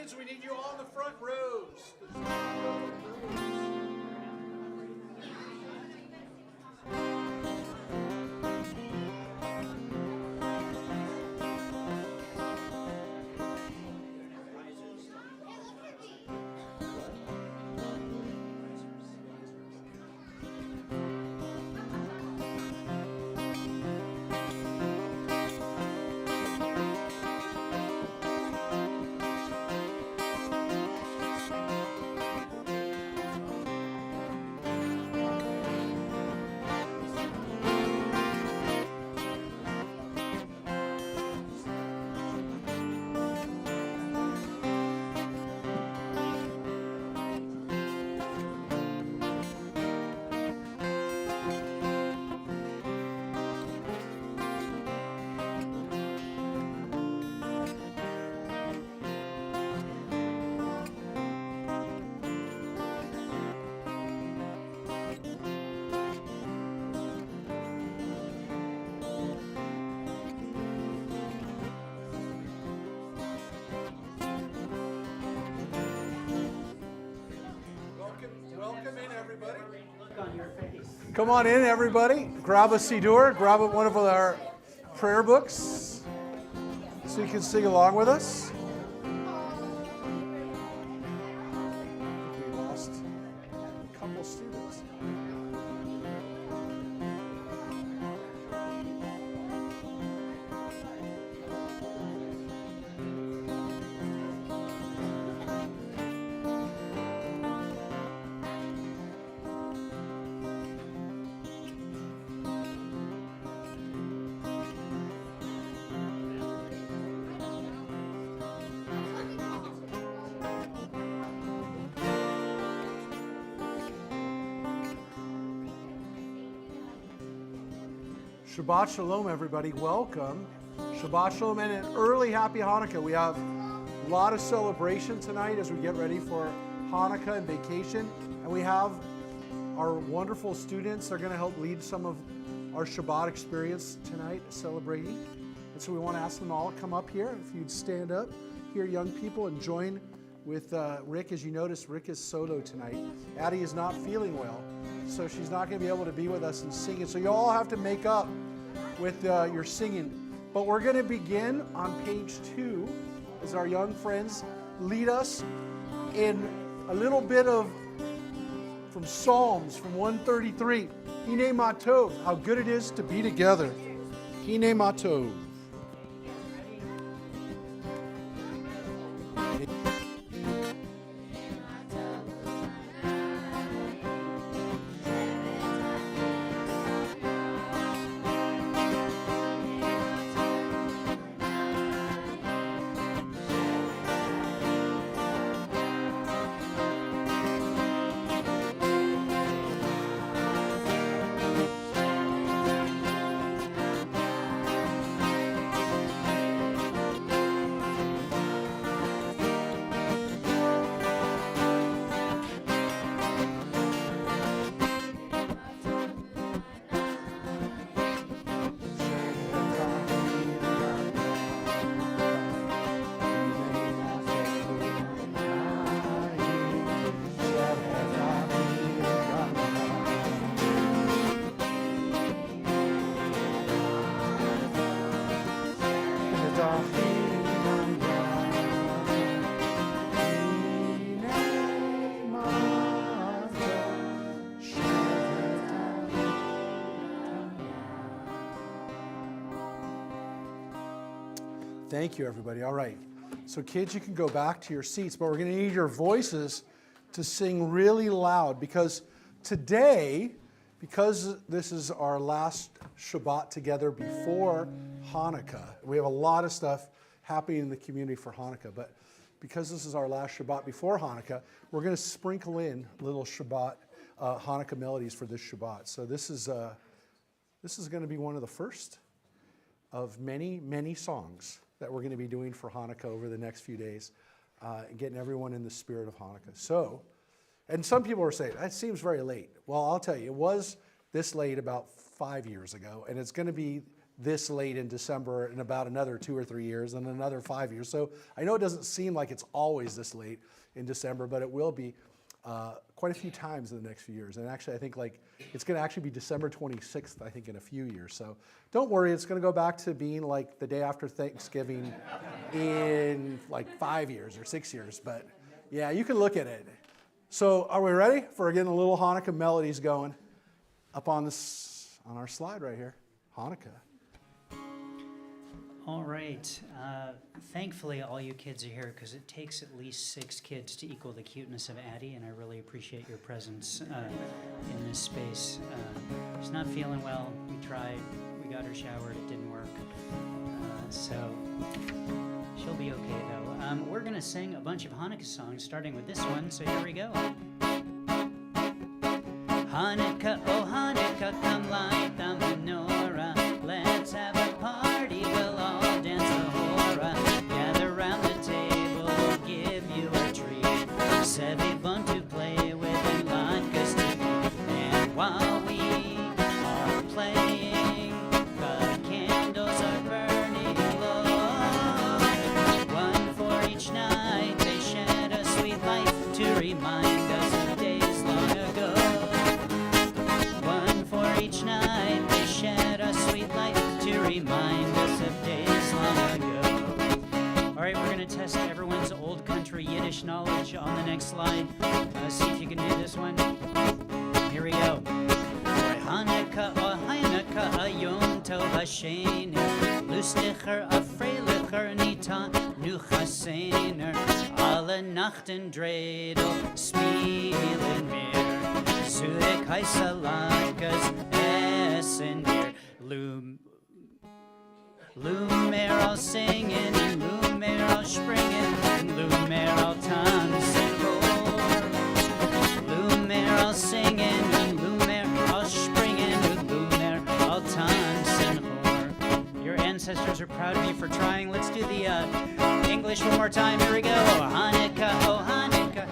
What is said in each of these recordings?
kids, we need you all in the front rows. Welcome in, everybody. Look on your face. Come on in, everybody. Grab a siddur, grab one of our prayer books so you can sing along with us. We lost a couple students. Shabbat Shalom, everybody. Welcome. Shabbat Shalom and an early Happy Hanukkah. We have a lot of celebration tonight as we get ready for Hanukkah and vacation. And we have our wonderful students. They're going to help lead some of our Shabbat experience tonight, celebrating. And so we want to ask them all to come up here. If you'd stand up here, young people, and join with Rick. As you notice, Rick is solo tonight. Addie is not feeling well, so she's not going to be able to be with us and sing it. So you all have to make up with your singing. But we're going to begin on page 2 as our young friends lead us in a little bit of from Psalms, from 133. Hine Matov, how good it is to be together. Hine Matov. Thank you, everybody. All right. So kids, you can go back to your seats, but we're going to need your voices to sing really loud because today, because this is our last Shabbat together before Hanukkah, we have a lot of stuff happening in the community for Hanukkah, but because this is our last Shabbat before Hanukkah, we're going to sprinkle in little Shabbat, Hanukkah melodies for this Shabbat. So this is going to be one of the first of many, many songs that we're going to be doing for Hanukkah over the next few days, getting everyone in the spirit of Hanukkah. So, and some people are saying, that seems very late. Well, I'll tell you, it was this late about 5 years ago, and it's going to be this late in December in about another 2 or 3 years and another 5 years. So I know it doesn't seem like it's always this late in December, but it will be quite a few times in the next few years. And actually, I think like it's going to actually be December 26th, I think, in a few years. So don't worry, it's going to go back to being like the day after Thanksgiving in like 5 years or 6 years. But yeah, you can look at it. So are we ready for getting a little Hanukkah melodies going up on our slide right here? Hanukkah. All right. Thankfully, all you kids are here because it takes at least 6 kids to equal the cuteness of Addie, and I really appreciate your presence in this space. She's not feeling well. We tried. We got her showered. It didn't work. So she'll be okay, though. We're going to sing a bunch of Hanukkah songs, starting with this one, so here we go. Hanukkah, oh Hanukkah, come light the menorah. Let's have a party, we'll all dance the hora. Gather round the table, we'll give you a treat. Sevi fun to play with and latkes to eat. And while we are playing, the candles are burning low. One for each night, they shed a sweet light to remind us of days long ago. One for each night, they shed a sweet light to remind us of days long ago. All right, we're going to test everyone's old country Yiddish knowledge on the next slide. See if you can do this one. Here we go. Hanukkah, oh Hanukkah, a Yom Tov Hashener, lustiger, a freiliger, nita, nu chasener, alle Nachten dreidel, spielen wir, Zurich heißalakas, essen wir, Lumeral singen, and Lumeral springen, and Lumeral tanzen vor. Lumeral singen, and Lumeral springen, and Lumeral tanzen vor. Your ancestors are proud of you for trying. Let's do the English one more time. Here we go. Hanukkah, oh Hanukkah.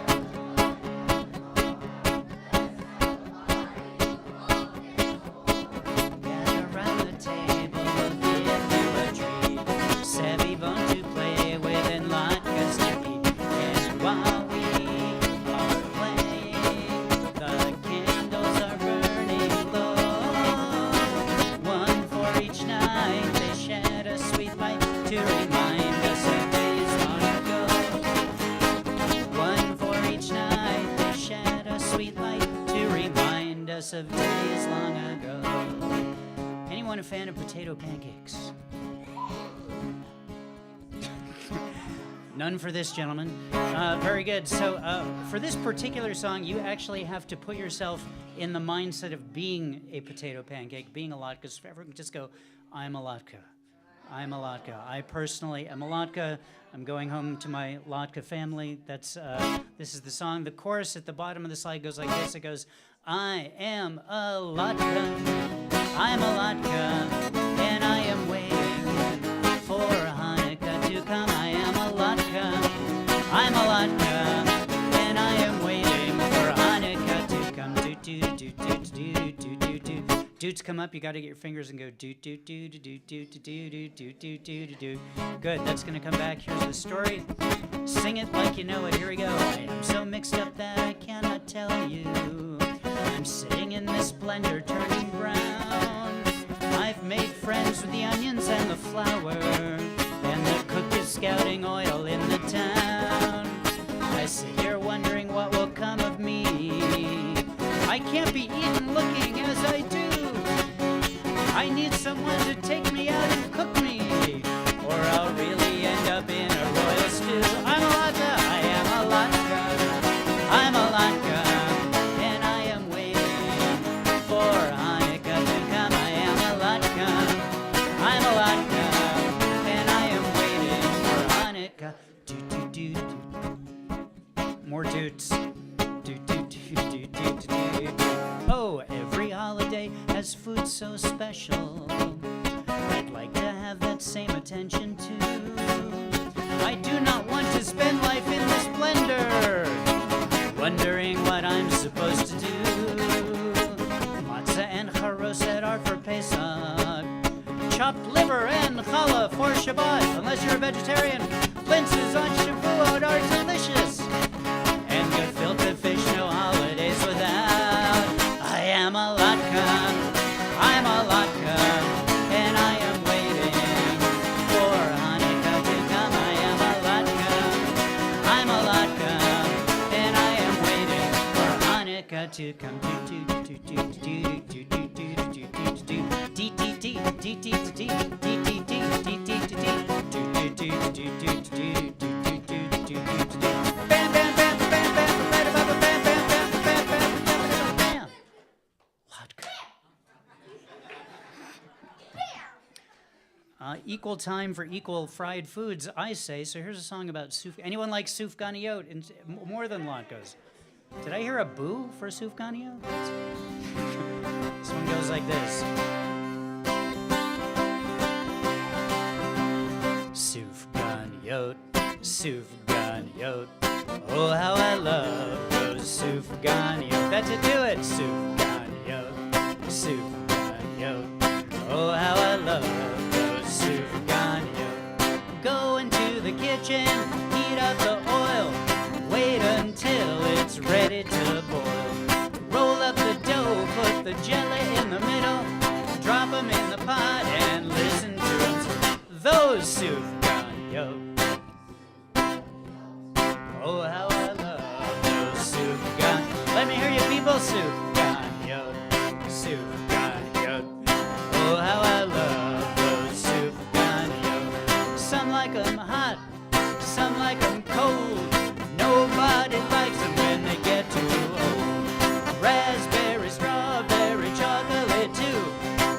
Of days long ago. Anyone a fan of potato pancakes? None for this gentleman. Very good. So for this particular song, you actually have to put yourself in the mindset of being a potato pancake, being a latke. So everyone just go, I'm a latke. I'm a latke. I personally am a latke. I'm going home to my latke family. This is the song. The chorus at the bottom of the slide goes like this. It goes, I am a latke, I'm a latke, and I am waiting for Hanukkah to come. I am a latke, I'm a latke, and I am waiting for Hanukkah to come. Do do do do do do do do. Dudes come up. You got to get your fingers and go do do do do do do do do do do do do do. Good. That's gonna come back. Here's the story. Sing it like you know it. Here we go. I am so mixed up that I cannot tell you. I'm sitting in this blender turning brown. I've made friends with the onions and the flour, and the cook is scouting oil in the town. I sit here wondering what will come of me. I can't be eaten looking as I do. I need someone to take me out and cook me, or I'll really end up in a royal stew. I'm a latke, I am a latke, I'm a latke. More dudes. Oh, every holiday has food so special. I'd like to have that same attention too. I do not want to spend life in this blender, wondering what I'm supposed to do. Matzah and charoset are for Pesach. Chopped vegetarian. Blintzes on Shavuot are delicious. And gefilte fish, no holidays without. I am a latke, I'm a latke, and I am waiting for Hanukkah to come. I am a latke, I'm a latke, and I am waiting for Hanukkah to come. Equal time for equal fried foods, I say. So here's a song about suf. Anyone like sufganiyot? And more than latkes. Did I hear a boo for sufganiyot? This one goes like this. Sufganiyot, sufganiyot. Oh, how I love those sufganiyot. That's it, do it. Sufganiyot, sufganiyot. Oh, how I love those sufganiyot. Go into the kitchen, heat up the oil. Wait until it's ready to boil. Roll up the dough, put the jelly in the middle. Drop them in the pot and listen to them. Those sufganiyot. Oh, how I love those sufganiyot. Let me hear you people, sufganiyot, sufganiyot. Oh, how I love those sufganiyot. Some like 'em hot, some like 'em cold. Nobody likes them when they get too old. Raspberry, strawberry, chocolate too.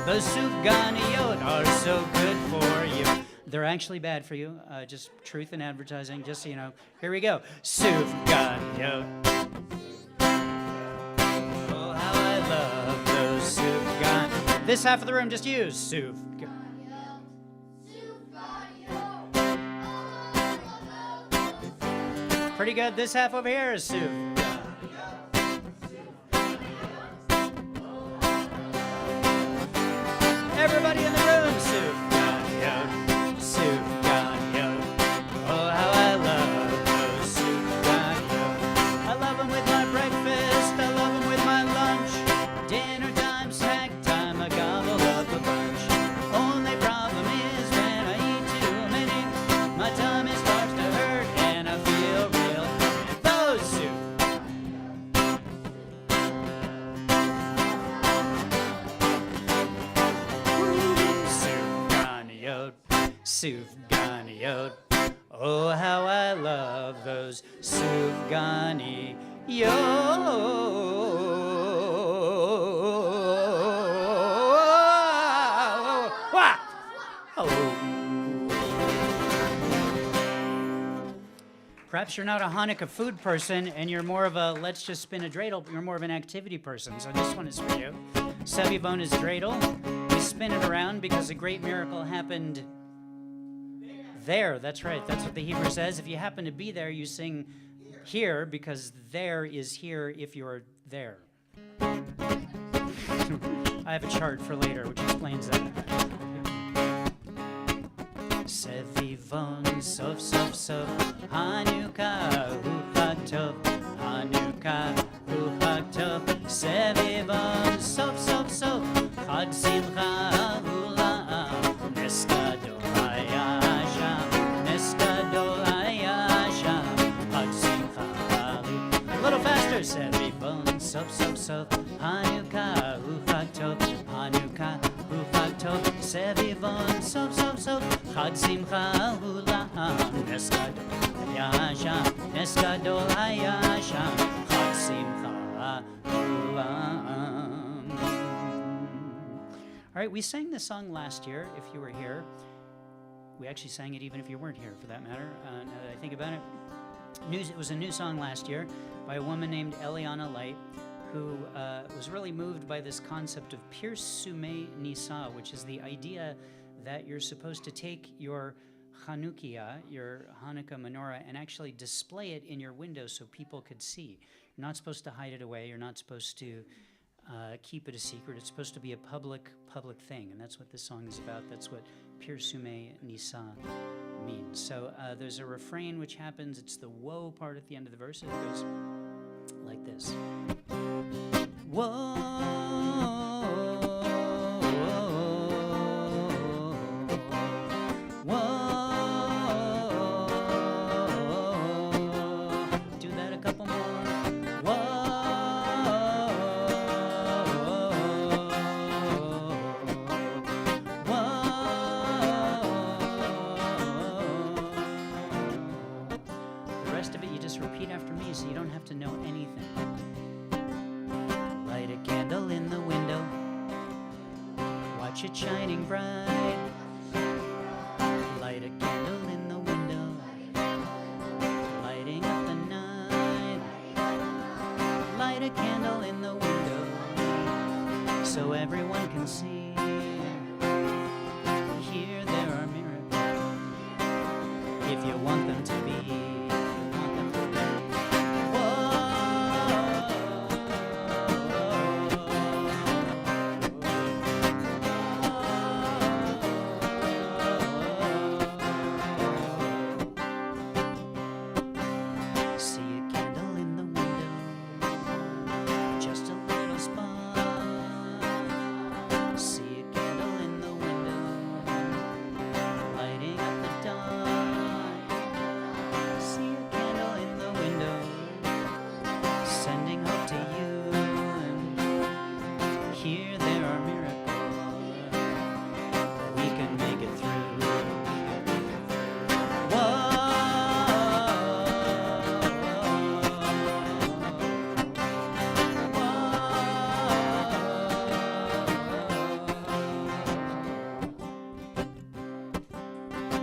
The sufganiyot are so good for you. They're actually bad for you. Just truth in advertising, just so you know. Here we go. Sufganiyot. Oh, how I love those sufganiyot. This half of the room, just use sufganiyot. Pretty good. This half over here is soup. Everybody in the room, soup. Soup. Oh, how I love those soup. I love them with my breakfast. I love them with my lunch. Dinner time, snack time. I gobble up a bunch. Only problem is when I eat too many, my tummy starts to hurt and I feel real. Those soup. Sufganiyot. Oh, how I love those sufganiyot. Perhaps you're not a Hanukkah food person and you're more of a let's just spin a dreidel, you're more of an activity person. So this one is for you. Sevivon is dreidel. We spin it around because a great miracle happened there. That's right. That's what the Hebrew says. If you happen to be there, you sing here because there is here if you're there. I have a chart for later which explains that. Sevivon, sof, sof, sof, Hanukkah, hu chag tov, Hanukkah, hu chag tov, Sevivon, sof, sof, sof, chag simcha, hula, nes gadol hayasham, nes gadol hayasham, chag simcha, a little faster, Sevivon, sof, sof, sof, Hanukkah, hu chag tov, Hanukkah, hu chag tov, Sevivon, sof, sof, sof, Chag simcha hulam, nes gadol hayasham, nes gadol hayasham, Chag simcha hulam. All right, we sang this song last year, if you were here. We actually sang it even if you weren't here, for that matter, now that I think about it. It was a new song last year by a woman named Eliana Light, who was really moved by this concept of Pirsumei Nisa, which is the idea that you're supposed to take your Chanukiah, your Hanukkah menorah, and actually display it in your window so people could see. You're not supposed to hide it away. You're not supposed to keep it a secret. It's supposed to be a public thing, and that's what this song is about. That's what Pirsumei Nisa means. So there's a refrain which happens, it's the woe part at the end of the verse. It goes like this. Woe, woe. Do that a couple more. Woe, woe. The rest of it you just repeat after me so you don't have to know anything. Light a candle in the window, watch it shining bright. Light a candle in the window, lighting up the night. Light a candle in the window, so everyone can see. Here there are miracles, if you want them to be.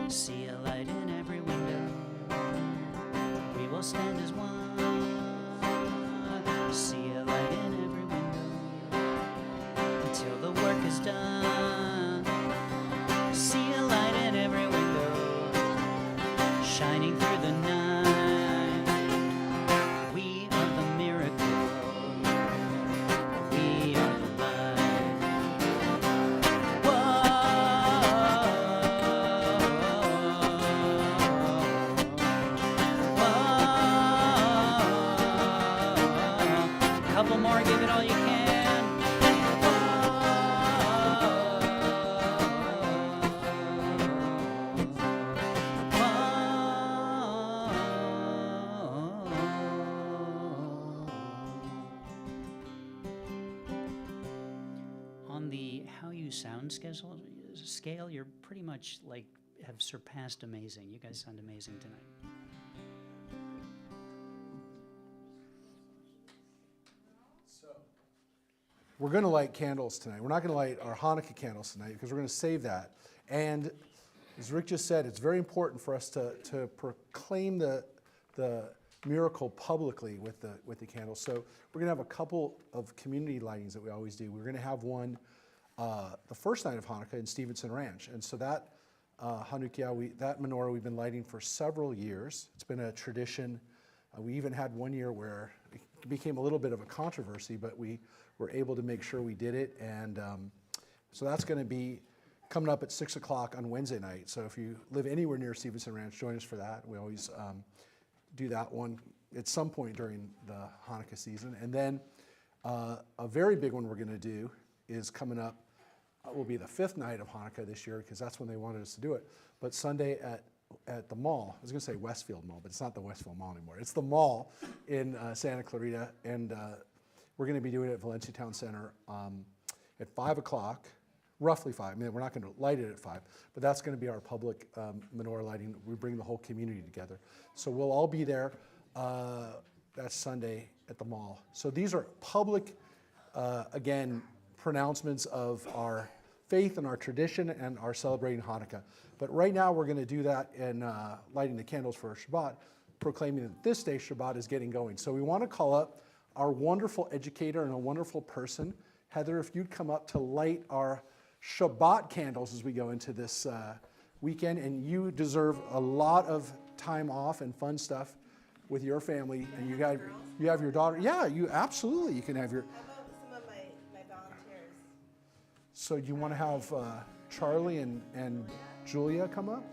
See a light in every window, we will stand as one. See a light in every window, until the work is done. See a light in every window, shining through the night. We are the miracle, we are the light. Whoa. Couple more, give it all you can. On the how you sound scale, you're pretty much like have surpassed amazing. You guys sound amazing tonight. We're going to light candles tonight. We're not going to light our Hanukkah candles tonight because we're going to save that. And as Rick just said, it's very important for us to proclaim the miracle publicly with the candles. So we're going to have a couple of community lightings that we always do. We're going to have one the first night of Hanukkah in Stevenson Ranch. And so that Hanukkah, that menorah we've been lighting for several years. It's been a tradition. We even had one year where it became a little bit of a controversy, but we were able to make sure we did it. And so that's going to be coming up at 6 o'clock on Wednesday night. So if you live anywhere near Stevenson Ranch, join us for that. We always do that one at some point during the Hanukkah season. And then a very big one we're going to do is coming up, will be the 5th night of Hanukkah this year, because that's when they wanted us to do it. But Sunday at the mall, I was going to say Westfield Mall, but it's not the Westfield Mall anymore. It's the mall in Santa Clarita, and we're going to be doing it at Valencia Town Center at 5 o'clock, roughly 5. I mean, we're not going to light it at 5, but that's going to be our public menorah lighting. We bring the whole community together. So we'll all be there that Sunday at the mall. So these are public, again, pronouncements of our faith and our tradition and our celebrating Hanukkah. But right now we're going to do that in lighting the candles for Shabbat, proclaiming that this day Shabbat is getting going. So we want to call up our wonderful educator and a wonderful person. Heather, if you'd come up to light our Shabbat candles as we go into this weekend. And you deserve a lot of time off and fun stuff with your family. And you have your daughter. Yeah, you absolutely. You can have your... How about some of my volunteers? So you want to have Charlie and Julia come up?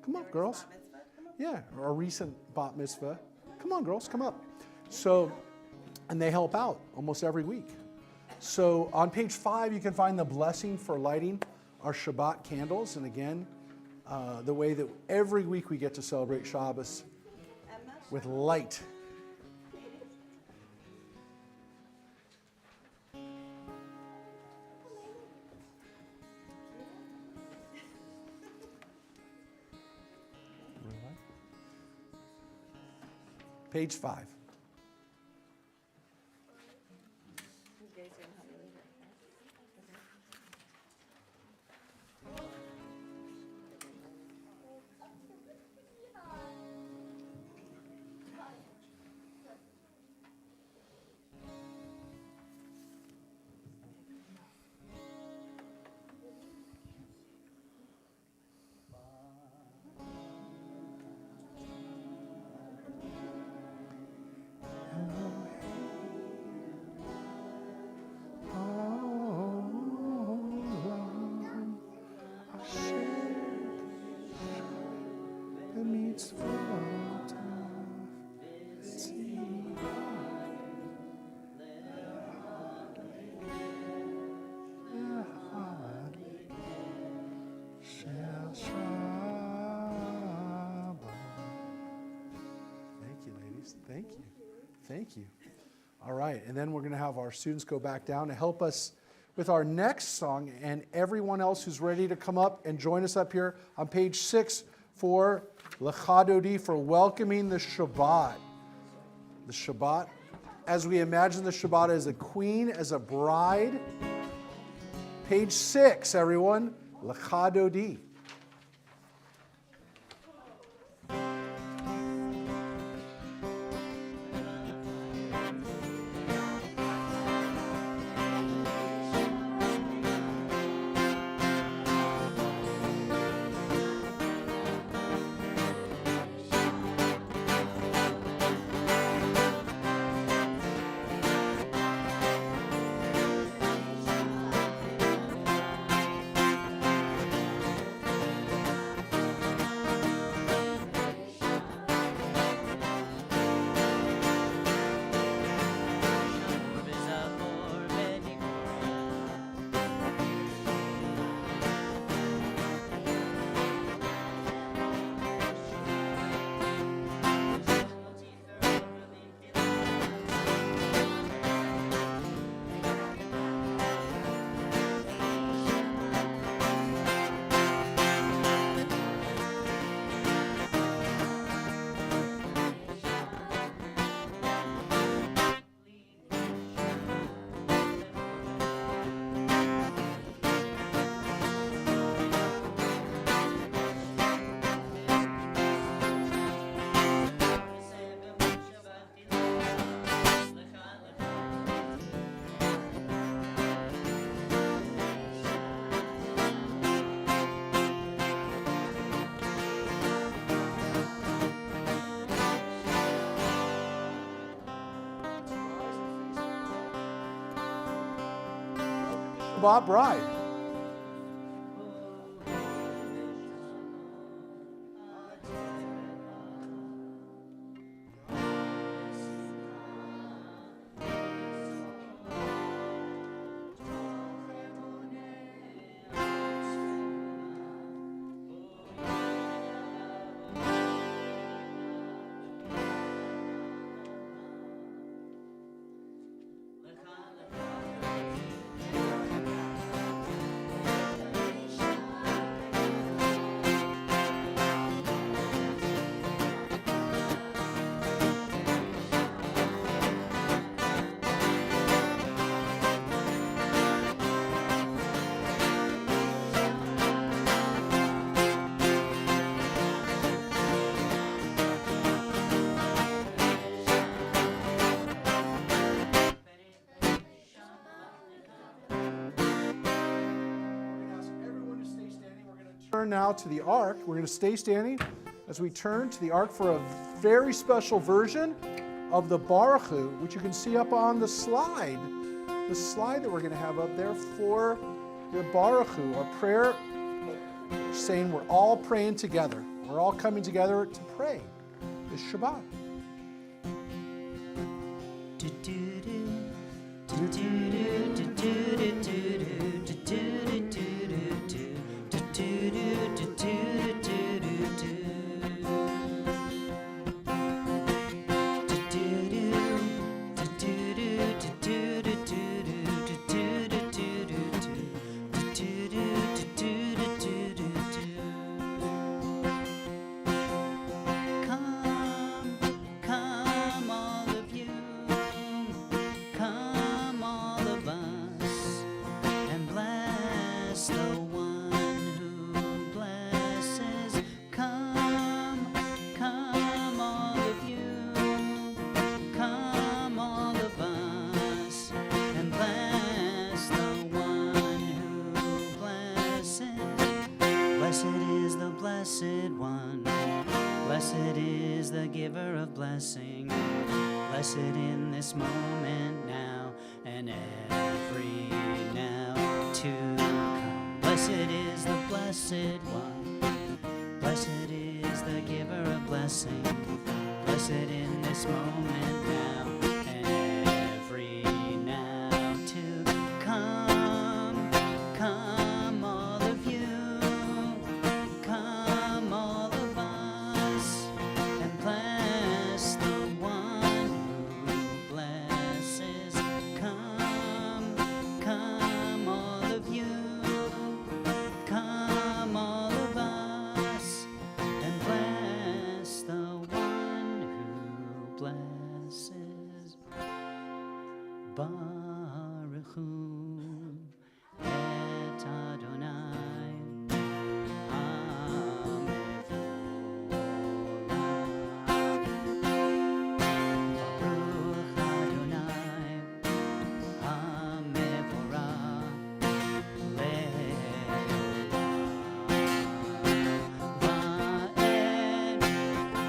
Come on, Eric's girls. bat mitzvah. Come on. Yeah, or a recent bat mitzvah. Come on, girls, come up. So, and they help out almost every week. So on page 5, you can find the blessing for lighting our Shabbat candles. And again, the way that every week we get to celebrate Shabbos with light. Page 5. You guys are gonna help me leave it. Thank you. Thank you. All right, and then we're going to have our students go back down to help us with our next song, and everyone else who's ready to come up and join us up here on page 6 for L'Chadodi, for welcoming the Shabbat. The Shabbat, as we imagine the Shabbat as a queen, as a bride. Page 6, everyone, L'Chadodi. Shabbat bride. Turn now to the ark. We're going to stay standing as we turn to the ark for a very special version of the Baruch Hu, which you can see up on the slide that we're going to have up there for the Baruch Hu, our prayer saying we're all praying together. We're all coming together to pray this Shabbat. Come, all of you. Come, all of us, and bless the one who blesses. Come, all of you. Come, all of us, and bless the one who blesses. Blessed is the blessed one. Blessed is the giver of blessing. Blessed in this moment now and every now to come. Blessed is the blessed one. Blessed is the giver of blessing. Blessed in this moment now and every now to come. Come, all of you. Come, all of us, and bless the one who blesses. Come, all of you. Come, all of us, and bless the one who blesses. Baruch Hu et Adonai. Baruch Adonai, Hamevorah, Va'ed.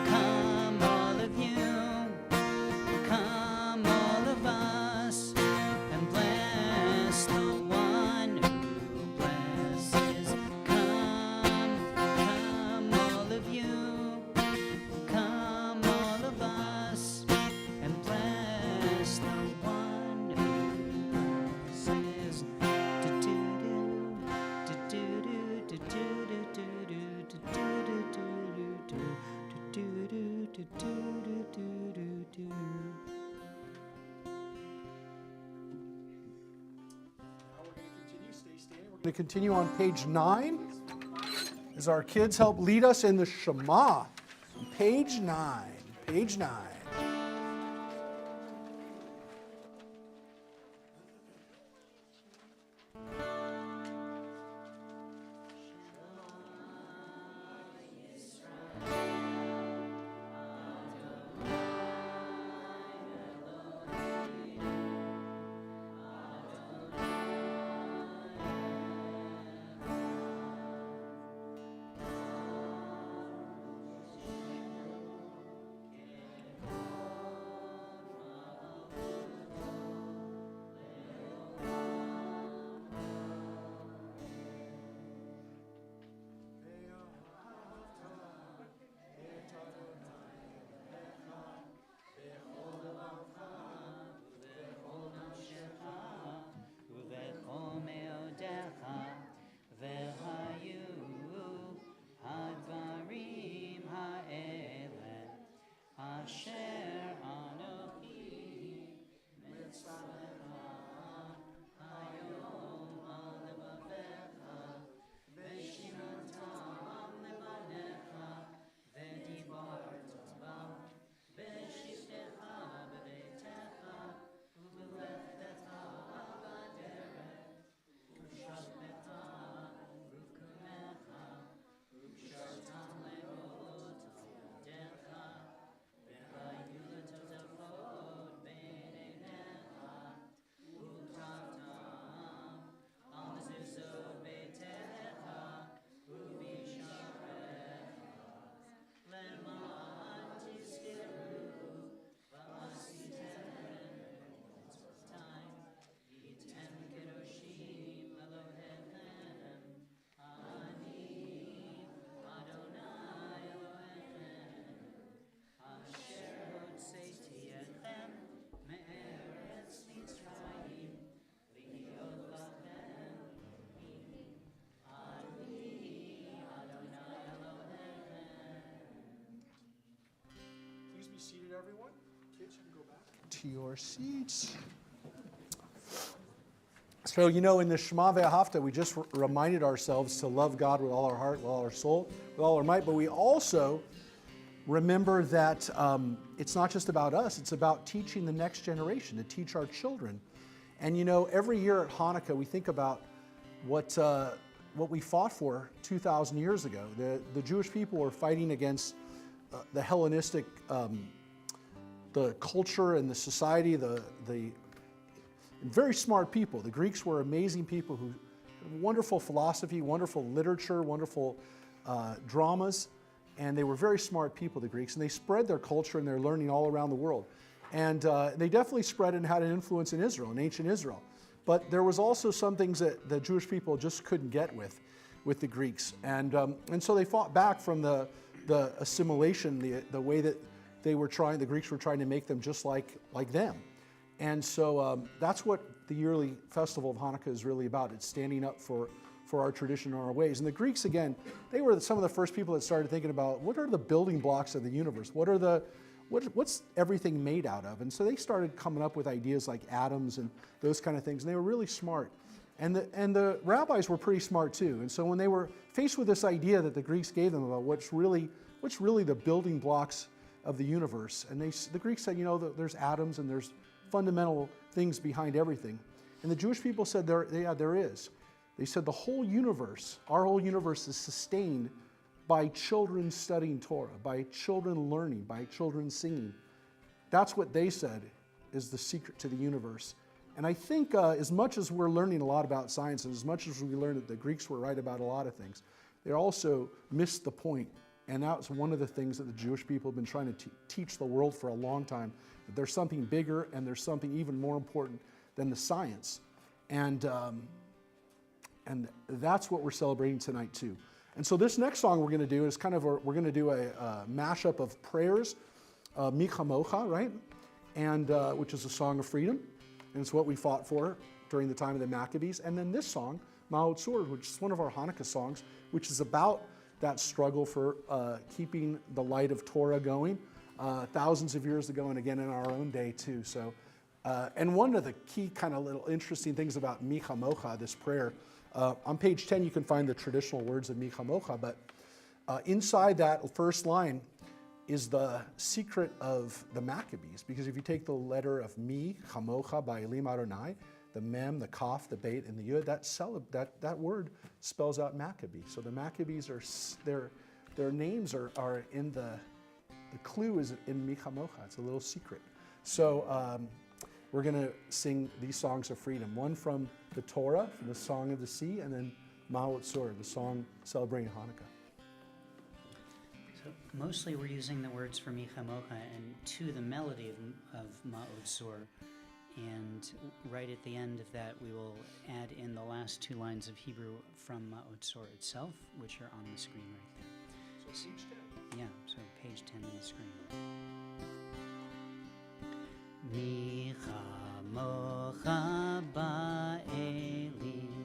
Come, all of you. Come, all of us, and bless the one who blesses. Come, all of you. Come, all of us, and bless the one who blesses. We're going to continue on page 9 as our kids help lead us in the Shema. Page 9. Page 9. to your seats. So, in the Shema Ve'ahavta, we just reminded ourselves to love God with all our heart, with all our soul, with all our might, but we also remember that it's not just about us, it's about teaching the next generation, to teach our children. And every year at Hanukkah, we think about what we fought for 2,000 years ago. The Jewish people were fighting against the Hellenistic, the culture and the society, the very smart people. The Greeks were amazing people who had wonderful philosophy, wonderful literature, wonderful dramas, and they were very smart people, the Greeks, and they spread their culture and their learning all around the world. And they definitely spread and had an influence in Israel, in ancient Israel. But there was also some things that the Jewish people just couldn't get with the Greeks. And so they fought back from the assimilation, the way that the Greeks were trying to make them just like them. And so that's what the yearly festival of Hanukkah is really about. It's standing up for our tradition and our ways. And the Greeks, again, they were some of the first people that started thinking about what are the building blocks of the universe? What's everything made out of? And so they started coming up with ideas like atoms and those kind of things. And they were really smart. And the rabbis were pretty smart too. And so when they were faced with this idea that the Greeks gave them about what's really the building blocks of the universe, and the Greeks said, there's atoms and there's fundamental things behind everything. And the Jewish people said, there is. They said the whole universe, our whole universe is sustained by children studying Torah, by children learning, by children singing. That's what they said is the secret to the universe. And I think as much as we're learning a lot about science, and as much as we learned that the Greeks were right about a lot of things, they also missed the point. And that was one of the things that the Jewish people have been trying to teach the world for a long time, that there's something bigger and there's something even more important than the science. And that's what we're celebrating tonight too. And so this next song we're going to do is we're going to do a mashup of prayers, Mi Chamocha, right? And which is a song of freedom. And it's what we fought for during the time of the Maccabees. And then this song, Ma'ot Tzur, which is one of our Hanukkah songs, which is about that struggle for keeping the light of Torah going thousands of years ago and again in our own day too. So, and one of the key kind of little interesting things about Mi Chamocha, this prayer, on page 10 you can find the traditional words of Mi Chamocha, but inside that first line is the secret of the Maccabees, because if you take the letter of Mi Chamocha by Elim Adonai, the Mem, the Kaf, the Beit, and the Yud, that word spells out Maccabee. So the Maccabees their names are in the clue is in Mi Chamocha. It's a little secret. So we're going to sing these songs of freedom. One from the Torah, from the Song of the Sea, and then Ma'ot Tzur, the song celebrating Hanukkah. So mostly we're using the words for Mi Chamocha and to the melody of Ma'ot Tzur. And right at the end of that, we will add in the last two lines of Hebrew from Ma'ot Tzur itself, which are on the screen right there. So page 10. Yeah, so page 10 on the screen. Mi chamocha ba'elim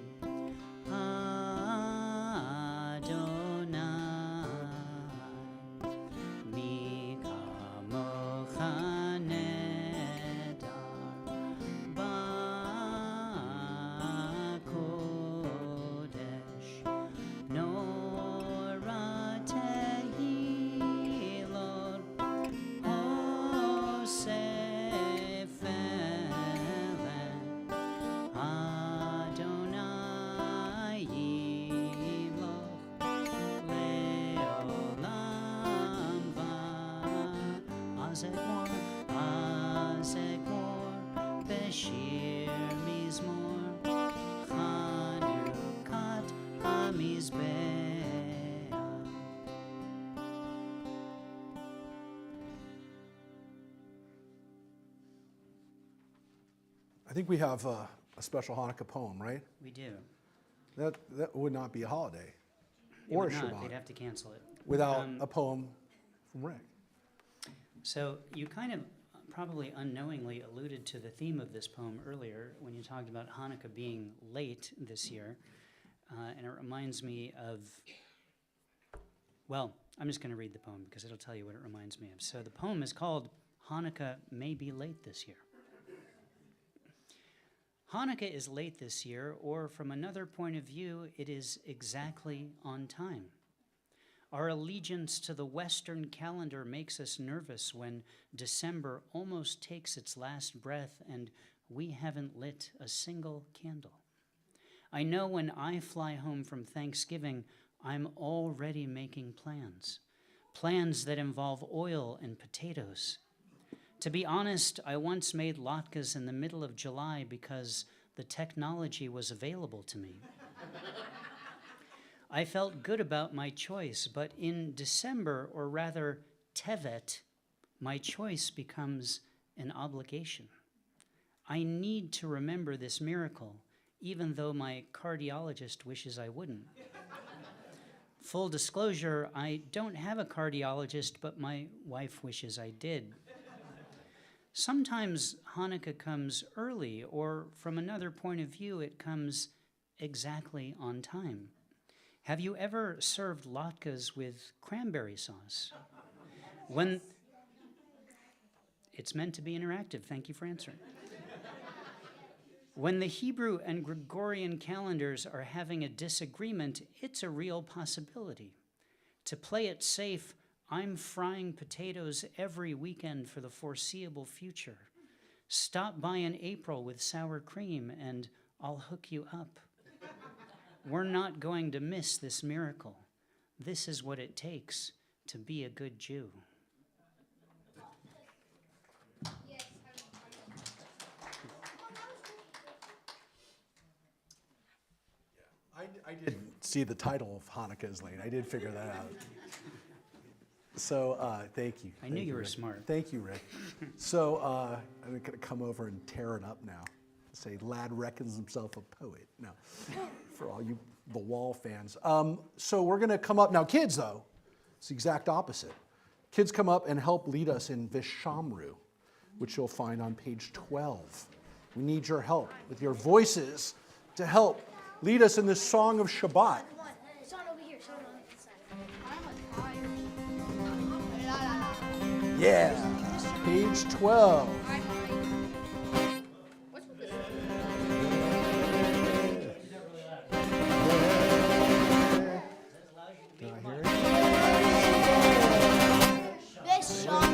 Adonai, mi chamocha nedar ba'kodesh, nora tehilot osef Adonai yimloch le'olam va'ad. Azekor b'shir mizmor Chanukat hamizbeach. I think we have a special Hanukkah poem, right? We do. That would not be a holiday It or a would not. Shabbat They'd have to cancel it. without a poem from Rick. So you kind of probably unknowingly alluded to the theme of this poem earlier when you talked about Hanukkah being late this year. And it reminds me of, well, I'm just going to read the poem because it'll tell you what it reminds me of. So the poem is called Hanukkah may be late this year. Hanukkah is late this year, or from another point of view, it is exactly on time. Our allegiance to the Western calendar makes us nervous when December almost takes its last breath and we haven't lit a single candle. I know when I fly home from Thanksgiving, I'm already making plans that involve oil and potatoes. To be honest, I once made latkes in the middle of July because the technology was available to me. I felt good about my choice, but in December, or rather Tevet, my choice becomes an obligation. I need to remember this miracle, even though my cardiologist wishes I wouldn't. Full disclosure, I don't have a cardiologist, but my wife wishes I did. Sometimes Hanukkah comes early, or from another point of view, it comes exactly on time. Have you ever served latkes with cranberry sauce? It's meant to be interactive. Thank you for answering. When the Hebrew and Gregorian calendars are having a disagreement, it's a real possibility. To play it safe, I'm frying potatoes every weekend for the foreseeable future. Stop by in April with sour cream and I'll hook you up. We're not going to miss this miracle. This is what it takes to be a good Jew. I did see the title of Hanukkah is late. I did figure that out. So thank you. I knew you were Rick. smart. Thank you, Rick. So I'm going to come over and tear it up now. Say, lad reckons himself a poet. No, for all you the Wall fans. So we're going to come up now. Kids, though, it's the exact opposite. Kids come up and help lead us in Vishamru, which you'll find on page 12. We need your help with your voices to help lead us in this song of Shabbat. It's on over here. It's on the inside. Yeah, page 12. What's with this? This song.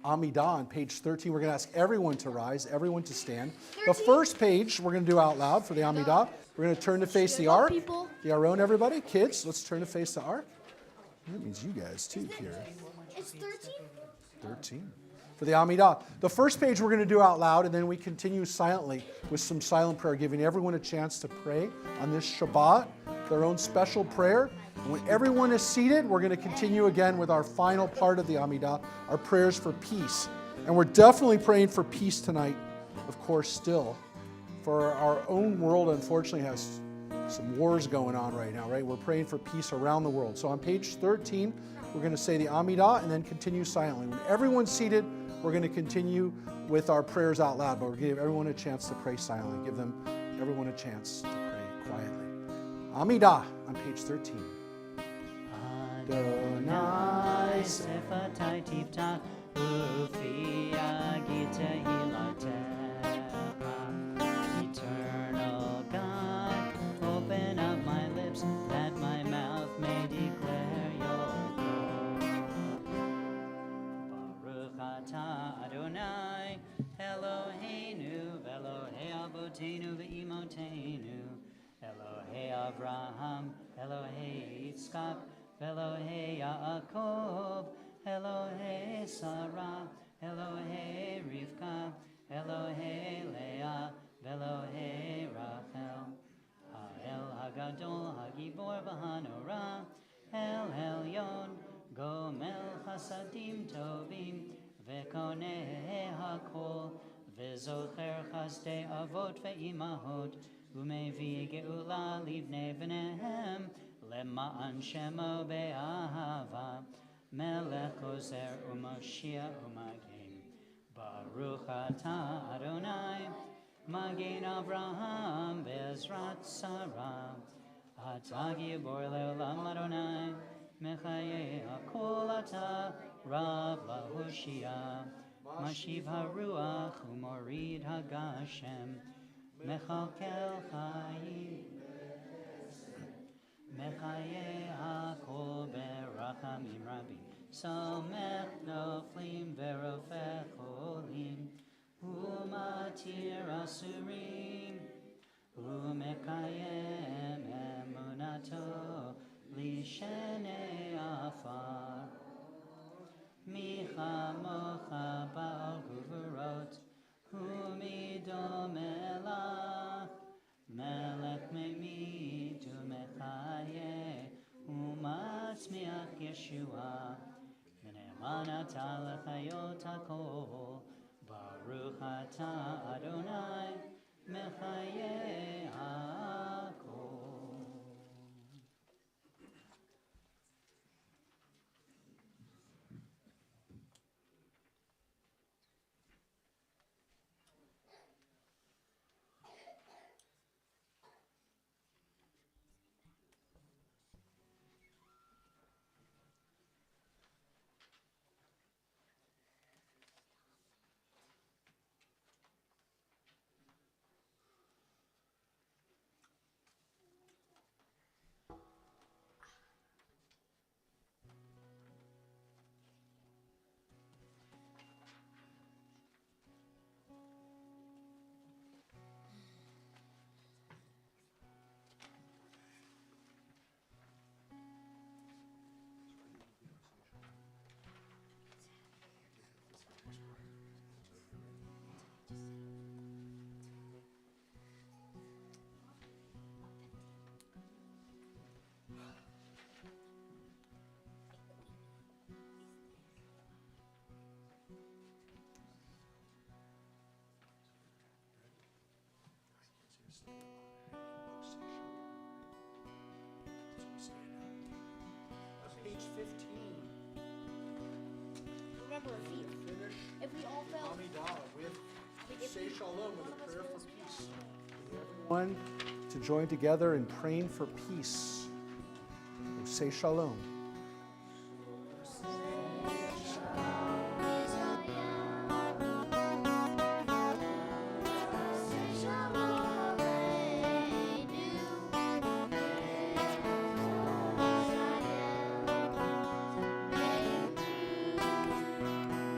Amidah on page 13. We're going to ask everyone to rise, everyone to stand. The first page we're going to do out loud for the Amidah. We're going to turn to face the ark. The Aron, everybody. Kids, let's turn to face the ark. That means you guys too, Kira. It's 13? 13. For the Amidah. The first page we're going to do out loud, and then we continue silently with some silent prayer, giving everyone a chance to pray on this Shabbat, their own special prayer. And when everyone is seated, we're going to continue again with our final part of the Amidah, our prayers for peace. And we're definitely praying for peace tonight, of course, still. For our own world, unfortunately, has some wars going on right now, right? We're praying for peace around the world. So on page 13, we're going to say the Amidah and then continue silently. When everyone's seated, we're going to continue with our prayers out loud, but we're going to give everyone a chance to pray silently. Give everyone a chance to pray quietly. Amidah on page 13. Adonai sefatai tiftach ufi agita hilatecha. Eternal God, open up my lips that my mouth may declare your glory. Baruch atah Adonai Eloheinu v'Elohei Avotenu v'Imotenu Elohei Avraham Elohei Yitzchak Elohei Yaakov, Elohei Sarah, Elohei Rivka, Elohei Leah, Elohei Rachel, Ha'el Hagadol, Hagibor v'Hanorah, El Elyon, Gomel Chasadim Tovim, V'koneh Hakol, V'zocher Chasdei Avot ve'imahot, Umevi Geula Livnei V'nehem, Lema'an Shemo be'ahava, Melech Ozer u'Mashiach u'Magen. Baruch atah Adonai, Magen Avraham be'ezrat Sarah. Atah gibor le'olam Adonai, Mechayeh hakol atah, Rav laHoshia. Mashiv haruach u'morid hagashem, Mechalkel chayim. Mechaye hakol berachamim rabim, Samech noflim verofech cholim, Umatir asurim, Umekayem emunato lishenei afar. Micha mocha ba'al guvurot, Umidom elach, Melech me'mid u'mechaye u'matzmiach Yeshua v'ne'eman atah lechayot hakol Baruch atah Adonai mechaye hakol. Page 15. Remember, if we all fell, Amidah with Say Shalom with a prayer for peace. Everyone to join together in praying for peace. Say Shalom.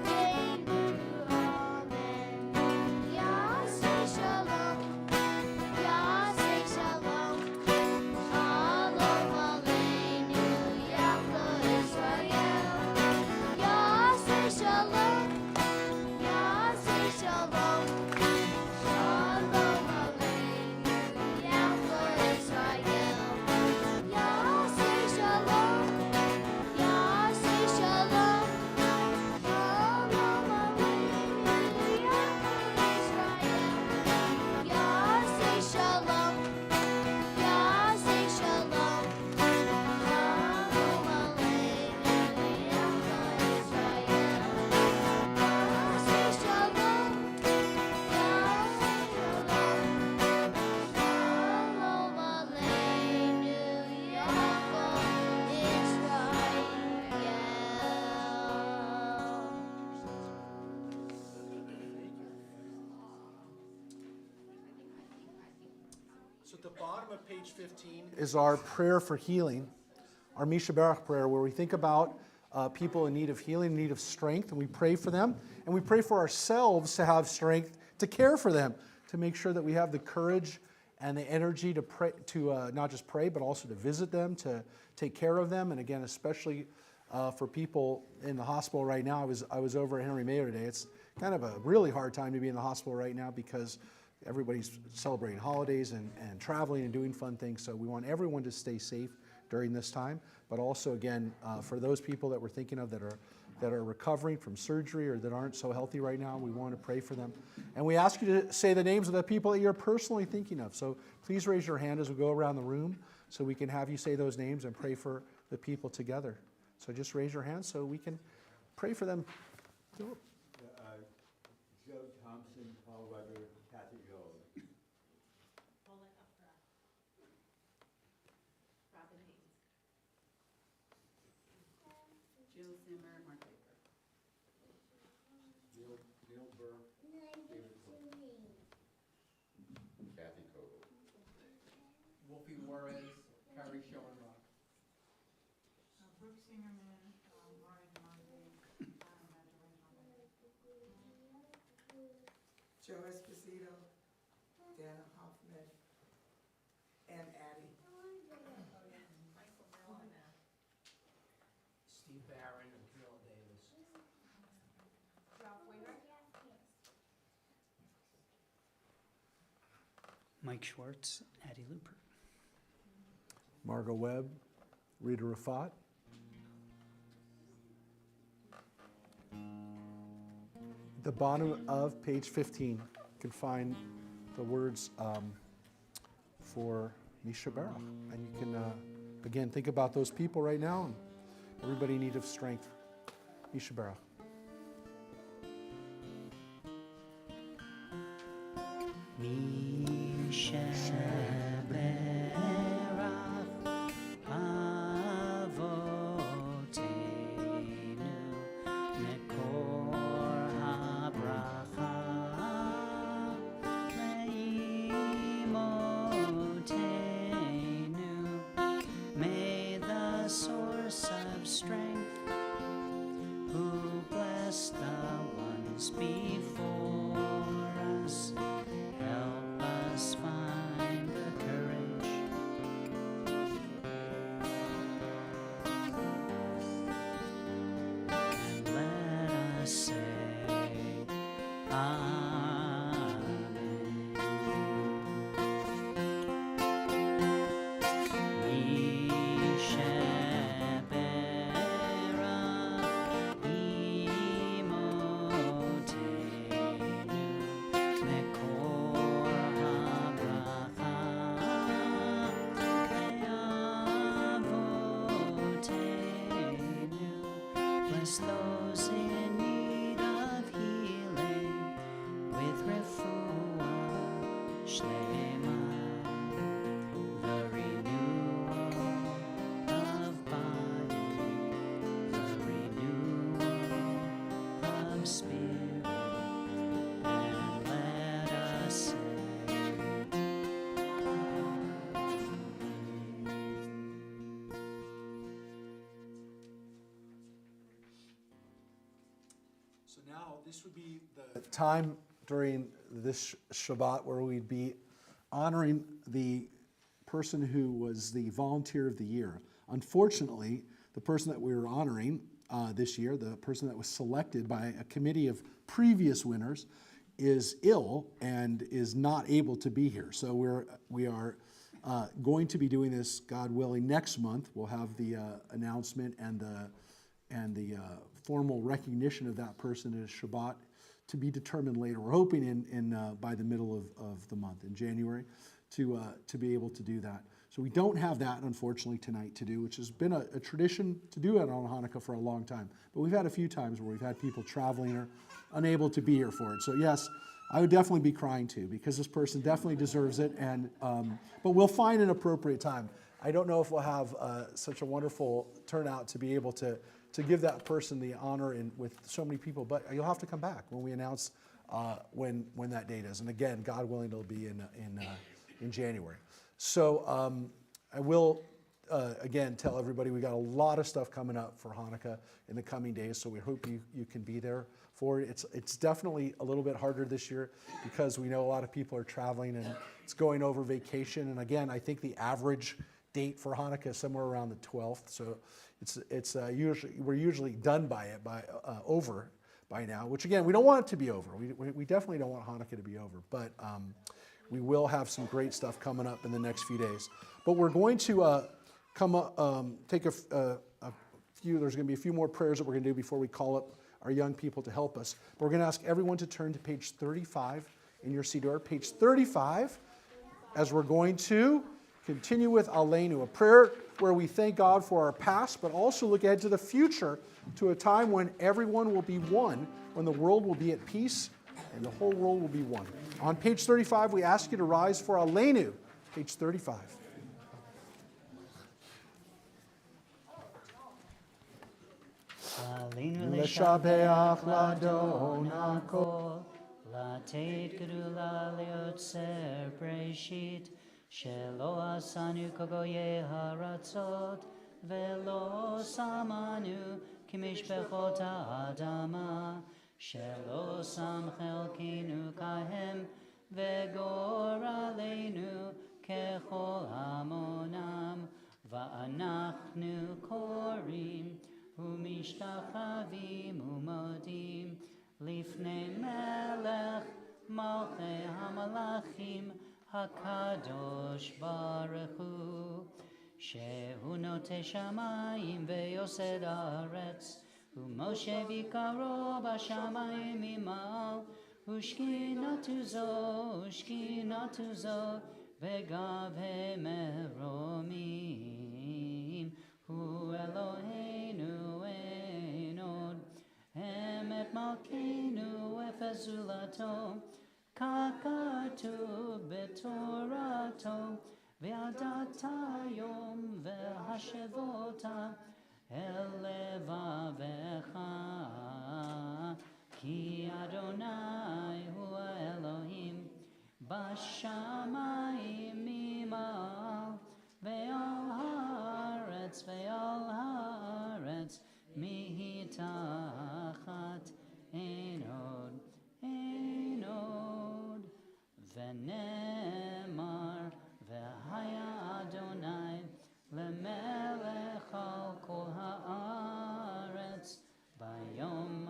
Hey, of page 15 is our prayer for healing, our Mishaberach prayer, where we think about people in need of healing, in need of strength, and we pray for them. And we pray for ourselves to have strength to care for them, to make sure that we have the courage and the energy to pray, to not just pray, but also to visit them, to take care of them. And again, especially for people in the hospital right now. I was over at Henry Mayo today. It's kind of a really hard time to be in the hospital right now because everybody's celebrating holidays and traveling and doing fun things. So we want everyone to stay safe during this time. But also, again, for those people that we're thinking of that are recovering from surgery or that aren't so healthy right now, we want to pray for them. And we ask you to say the names of the people that you're personally thinking of. So please raise your hand as we go around the room so we can have you say those names and pray for the people together. So just raise your hand so we can pray for them. Joe Thompson, Paul Weber, Kathy Gold. Robin Hayes. Jill Zimmer, Mark Baker. Neil Burr, David Cook. Kathy Koval. Wolfie Juarez, Harry Schoenrock. Brooke Singerman, Maureen Monday, Joe Esposito, Dana Hoffman, and Addie. Michael Mellon. Steve Barron and Camilla Davis. Ralph Wainwright. Mike Schwartz, Addie Looper. Margot Webb, Rita Rafat. The bottom of page 15, you can find the words for Mishaberach. And you can, again, think about those people right now and everybody in need of strength. Mishaberach. May the source of strength, who blessed the ones before us, help us find the courage and let us say Amen. Bless those in need of healing with refuah shlema, the renewal of body, the renewal of spirit, and let us say So now this would be the time during this Shabbat where we'd be honoring the person who was the volunteer of the year. Unfortunately, the person that we were honoring this year, the person that was selected by a committee of previous winners, is ill and is not able to be here. So we are going to be doing this, God willing, next month. We'll have the announcement and the formal recognition of that person as Shabbat to be determined later. We're hoping in by the middle of the month, in January, to be able to do that. So we don't have that, unfortunately, tonight to do, which has been a tradition to do it on Hanukkah for a long time. But we've had a few times where we've had people traveling or unable to be here for it. So yes, I would definitely be crying too, because this person definitely deserves it. And but we'll find an appropriate time. I don't know if we'll have such a wonderful turnout to be able to give that person the honor with so many people, but you'll have to come back when we announce when that date is. And again, God willing, it'll be in January. So I will, again, tell everybody we got a lot of stuff coming up for Hanukkah in the coming days, so we hope you can be there for it. It's definitely a little bit harder this year because we know a lot of people are traveling and it's going over vacation. And again, I think the average date for Hanukkah is somewhere around the 12th, so we're usually done over by now, which again, we don't want it to be over. We definitely don't want Hanukkah to be over, but we will have some great stuff coming up in the next few days. But we're going to take a few, there's going to be a few more prayers that we're going to do before we call up our young people to help us. But we're going to ask everyone to turn to page 35 in your Siddur, page 35, as we're going to continue with Aleinu, a prayer where we thank God for our past, but also look ahead to the future, to a time when everyone will be one, when the world will be at peace and the whole world will be one. On page 35, we ask you to rise for Aleinu, page 35. Aleinu לשבח לאדון הכל, לתת גדולה ליוצר בראשית, שלא עשנו כגויי הארצות, ולא שמנו כמשפחות האדמה, שלא שם חלקנו כהם, וגורלנו ככל המונם, ואנחנו קוראים ומשתחווים ומודים לפני מלך מלכי המלאכים הקדוש ברוך הוא, שהוא נוטה שמיים ויוסד הארץ, ומשה ויקרו בשמיים ממעל, ושכינתו זו בגבי מרומים, הוא אלוהינו אין עוד, אמת מלכנו אפס זולתו, ככתוב בתורתו, וידעת יום והשבותה אל לבבך, כי אדוני הוא האלוהים בשמיים ממעל, ועל הארץ מתחת, אין עוד, ונאמר והיה אדוני למלך על כל הארץ, ביום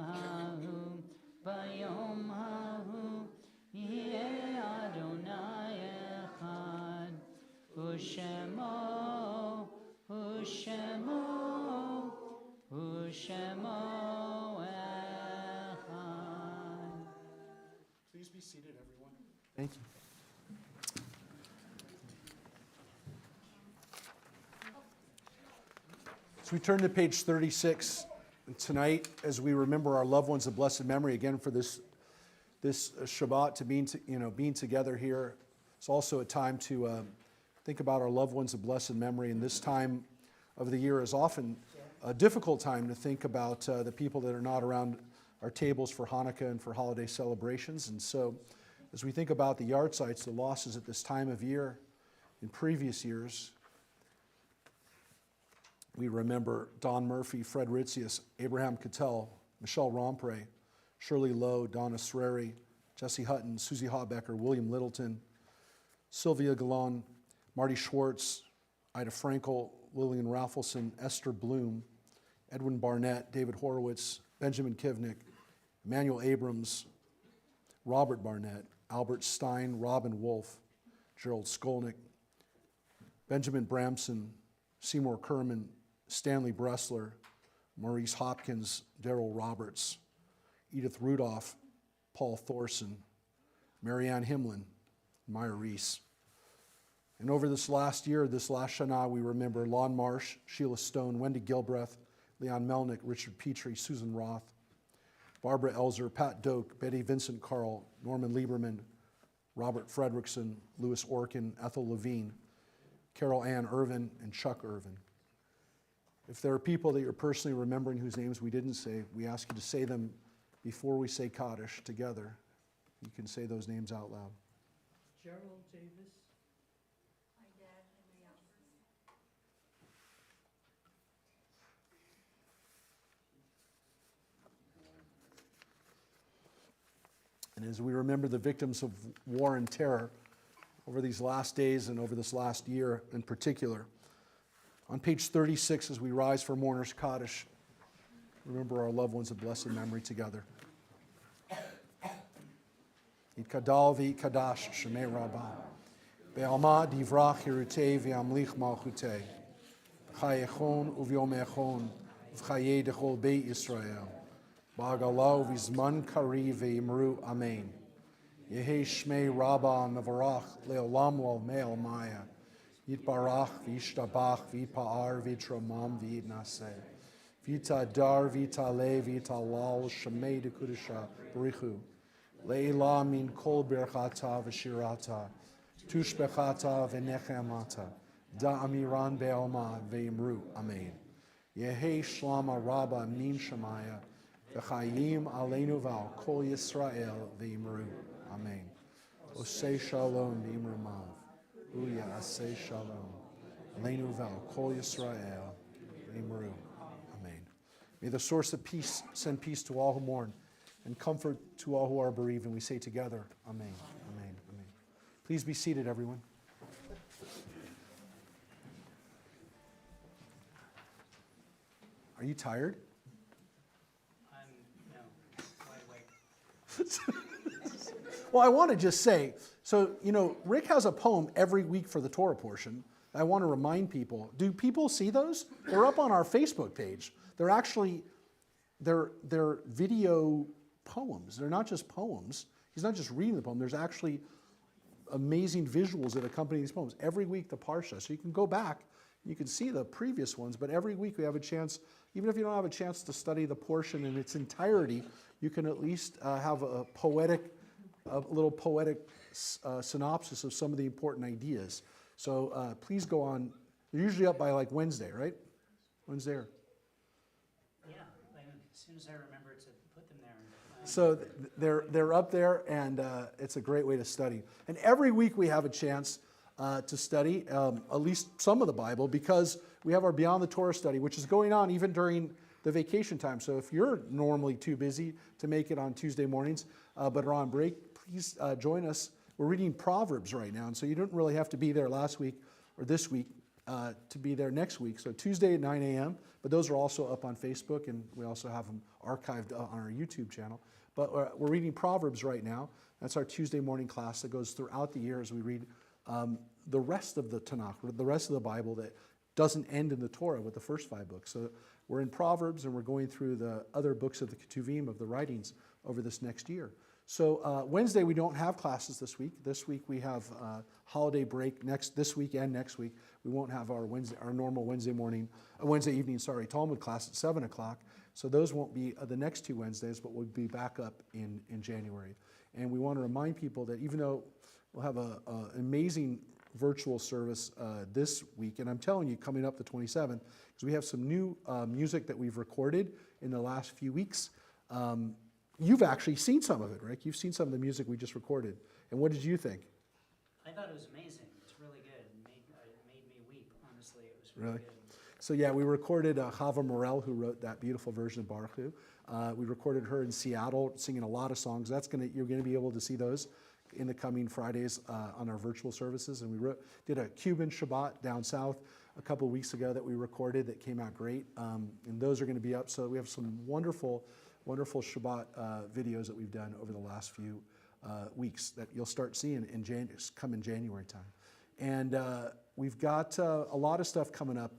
ההוא יהיה אדוני אחד, ושמו אחד. Please be seated, everyone. Thank you. So we turn to page 36 tonight as we remember our loved ones of blessed memory again for this Shabbat, to being together here. It's also a time to think about our loved ones of blessed memory, and this time of the year is often a difficult time to think about the people that are not around our tables for Hanukkah and for holiday celebrations. And so as we think about the yahrzeits, the losses at this time of year in previous years, we remember Don Murphy, Fred Ritzius, Abraham Cattell, Michelle Rompre, Shirley Lowe, Donna Sreri, Jesse Hutton, Susie Hawbecker, William Littleton, Sylvia Gallon, Marty Schwartz, Ida Frankel, Lillian Raffleson, Esther Bloom, Edwin Barnett, David Horowitz, Benjamin Kivnick, Emmanuel Abrams, Robert Barnett, Albert Stein, Robin Wolfe, Gerald Skolnick, Benjamin Bramson, Seymour Kerman, Stanley Bressler, Maurice Hopkins, Darrell Roberts, Edith Rudolph, Paul Thorson, Marianne Himlin, Meyer Reese. And over this last year, this last Shana, we remember Lon Marsh, Sheila Stone, Wendy Gilbreth, Leon Melnick, Richard Petrie, Susan Roth, Barbara Elzer, Pat Doak, Betty Vincent Carl, Norman Lieberman, Robert Fredrickson, Louis Orkin, Ethel Levine, Carol Ann Irvin, and Chuck Irvin. If there are people that you're personally remembering whose names we didn't say, we ask you to say them before we say Kaddish together. You can say those names out loud. Gerald Davis, And as we remember the victims of war and terror over these last days and over this last year in particular, on page 36, as we rise for Mourner's Kaddish, remember our loved ones of blessed memory together. Yitkadal v'yitkadash shemei Rabbi. Be'alma divrach hirutei v'yamlich malchutei. V'chayechon uvyom echon v'chayei dechol beit Yisrael. Ba'agalau v'zman kari v'yimru amen. Yehi shmei Rabba mevarach le'olam le'omei maya. Yitbarach v'yishtabach v'yitpa'ar v'yitramam v'yitnaseh. V'yitadar v'yitaleh v'yitalal shemei dekudesha barichu. Le'ila min kol berchata v'shirata. Tushbechata v'nechemata. Da'amiran be'alma v'yimru amen. Yehi shlama Rabba min shemaya. V'chayim aleinu v'al kol Yisrael v'yimru amen. Osei shalom v'yimrumav. Uya aseh shalom. Aleinu v'al kol Yisrael v'yimru amen. May the source of peace send peace to all who mourn and comfort to all who are bereaved. And we say together, amen, amen, amen. Please be seated, everyone. Are you tired? No, wide awake. Well, I want to just say, so, Rick has a poem every week for the Torah portion. I want to remind people, do people see those? They're up on our Facebook page. They're actually, they're video poems. They're not just poems. He's not just reading the poem. There's actually amazing visuals that accompany these poems. Every week, the Parsha. So you can go back, you can see the previous ones, but every week we have a chance, even if you don't have a chance to study the portion in its entirety, you can at least have a little poetic synopsis of some of the important ideas. So please go on. They're usually up by like Wednesday, right? Wednesday. Yeah, as soon as I remember to put them there. So they're up there, and it's a great way to study. And every week we have a chance to study at least some of the Bible, because we have our Beyond the Torah study, which is going on even during the vacation time. So if you're normally too busy to make it on Tuesday mornings, but are on break, please join us. We're reading Proverbs right now, and so you don't really have to be there last week or this week to be there next week. So Tuesday at 9 a.m., but those are also up on Facebook, and we also have them archived on our YouTube channel. But we're reading Proverbs right now. That's our Tuesday morning class that goes throughout the year as we read the rest of the Tanakh, the rest of the Bible that doesn't end in the Torah with the first 5 books. So we're in Proverbs, and we're going through the other books of the Ketuvim, of the writings, over this next year. So Wednesday we don't have classes this week. This week we have holiday break. This week and next week we won't have our normal Wednesday evening, Talmud class at 7 o'clock. So those won't be the next 2 Wednesdays, but we'll be back up in January. And we want to remind people that even though we'll have an amazing virtual service this week, and I'm telling you, coming up the 27th, because we have some new music that we've recorded in the last few weeks. You've actually seen some of it, Rick. You've seen some of the music we just recorded. And what did you think? I thought it was amazing. It's really good. It made me weep, honestly. It was really good. So yeah, we recorded Chava Morel, who wrote that beautiful version of Baruch Hu. We recorded her in Seattle, singing a lot of songs. You're going to be able to see those in the coming Fridays on our virtual services. And we did a Cuban Shabbat down south a couple of weeks ago that we recorded that came out great. And those are going to be up. So we have some wonderful Shabbat videos that we've done over the last few weeks that you'll start seeing in January time. And we've got a lot of stuff coming up,